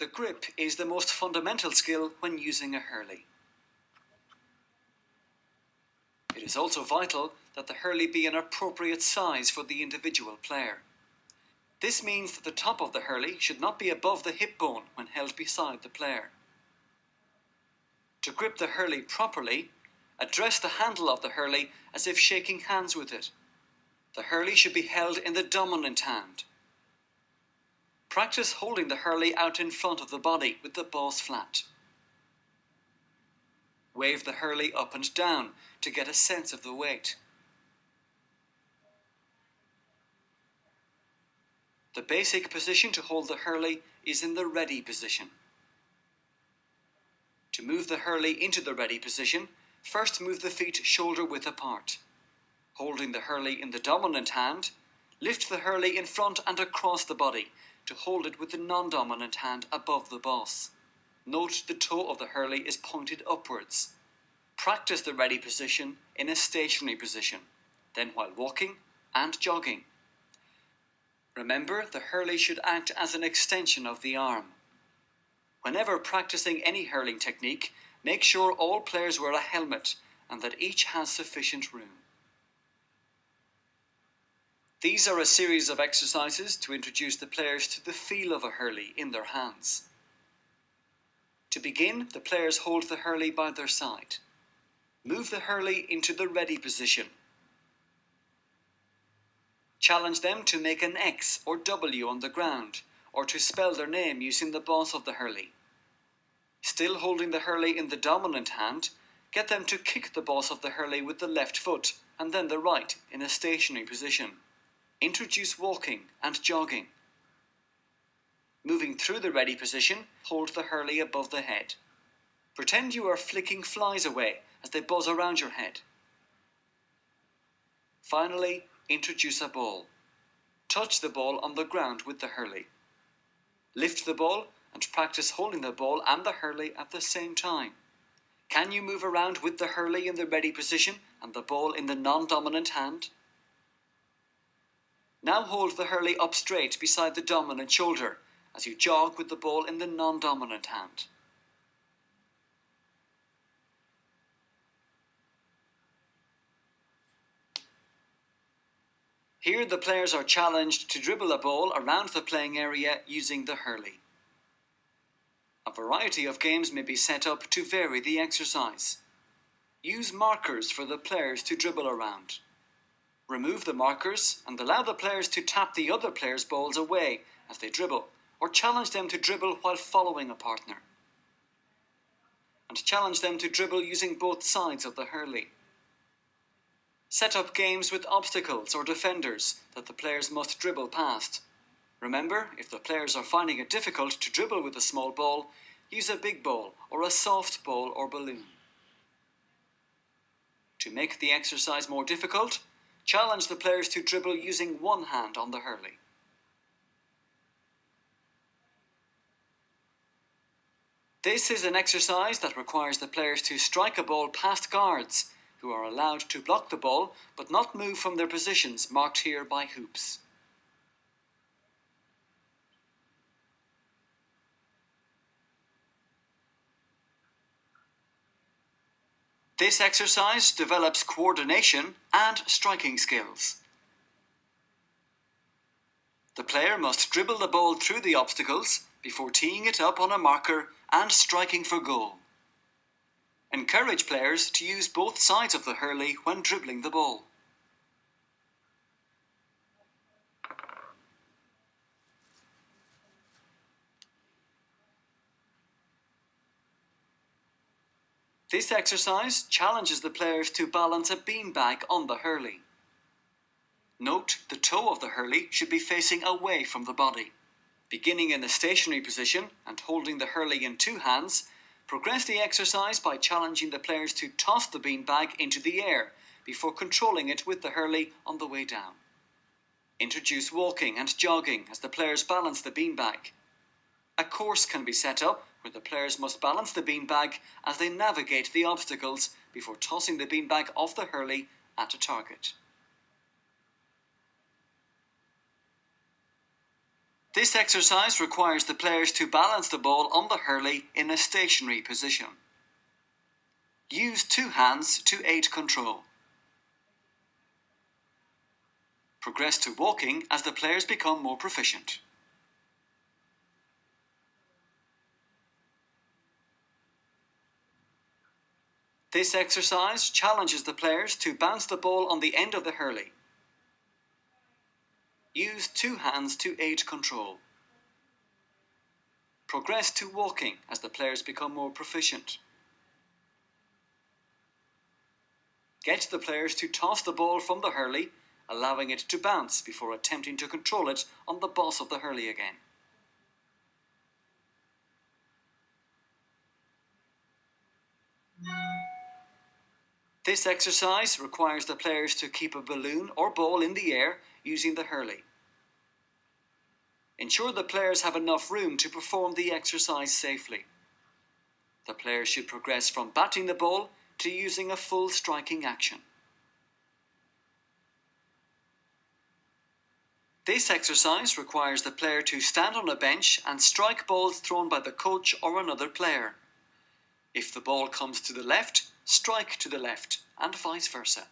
The grip is the most fundamental skill when using a hurley. It is also vital that the hurley be an appropriate size for the individual player. This means that the top of the hurley should not be above the hip bone when held beside the player. To grip the hurley properly, address the handle of the hurley as if shaking hands with it. The hurley should be held in the dominant hand. Practice holding the hurley out in front of the body with the balls flat. Wave the hurley up and down to get a sense of the weight. The basic position to hold the hurley is in the ready position. To move the hurley into the ready position, first move the feet shoulder width apart. Holding the hurley in the dominant hand, lift the hurley in front and across the body to hold it with the non-dominant hand above the boss. Note the toe of the hurley is pointed upwards. Practice the ready position in a stationary position, then while walking and jogging. Remember, the hurley should act as an extension of the arm. Whenever practicing any hurling technique, make sure all players wear a helmet and that each has sufficient room. These are a series of exercises to introduce the players to the feel of a hurley in their hands. To begin, the players hold the hurley by their side. Move the hurley into the ready position. Challenge them to make an X or W on the ground, or to spell their name using the boss of the hurley. Still holding the hurley in the dominant hand, get them to kick the boss of the hurley with the left foot and then the right in a stationary position. Introduce walking and jogging. Moving through the ready position, hold the hurley above the head. Pretend you are flicking flies away as they buzz around your head. Finally, introduce a ball. Touch the ball on the ground with the hurley. Lift the ball and practice holding the ball and the hurley at the same time. Can you move around with the hurley in the ready position and the ball in the non-dominant hand? Now hold the hurley up straight beside the dominant shoulder as you jog with the ball in the non-dominant hand. Here the players are challenged to dribble a ball around the playing area using the hurley. A variety of games may be set up to vary the exercise. Use markers for the players to dribble around. Remove the markers and allow the players to tap the other players' balls away as they dribble, or challenge them to dribble while following a partner. And challenge them to dribble using both sides of the hurley. Set up games with obstacles or defenders that the players must dribble past. Remember, if the players are finding it difficult to dribble with a small ball, use a big ball or a soft ball or balloon. To make the exercise more difficult, challenge the players to dribble using one hand on the hurley. This is an exercise that requires the players to strike a ball past guards, who are allowed to block the ball but not move from their positions marked here by hoops. This exercise develops coordination and striking skills. The player must dribble the ball through the obstacles before teeing it up on a marker and striking for goal. Encourage players to use both sides of the hurley when dribbling the ball. This exercise challenges the players to balance a beanbag on the hurley. Note the toe of the hurley should be facing away from the body. Beginning in a stationary position and holding the hurley in two hands, progress the exercise by challenging the players to toss the beanbag into the air before controlling it with the hurley on the way down. Introduce walking and jogging as the players balance the beanbag. A course can be set up where the players must balance the beanbag as they navigate the obstacles before tossing the beanbag off the hurley at a target. This exercise requires the players to balance the ball on the hurley in a stationary position. Use 2 hands to aid control. Progress to walking as the players become more proficient. This exercise challenges the players to bounce the ball on the end of the hurley. Use 2 hands to aid control. Progress to walking as the players become more proficient. Get the players to toss the ball from the hurley, allowing it to bounce before attempting to control it on the boss of the hurley again. This exercise requires the players to keep a balloon or ball in the air using the hurley. Ensure the players have enough room to perform the exercise safely. The players should progress from batting the ball to using a full striking action. This exercise requires the player to stand on a bench and strike balls thrown by the coach or another player. If the ball comes to the left, strike to the left, and vice versa.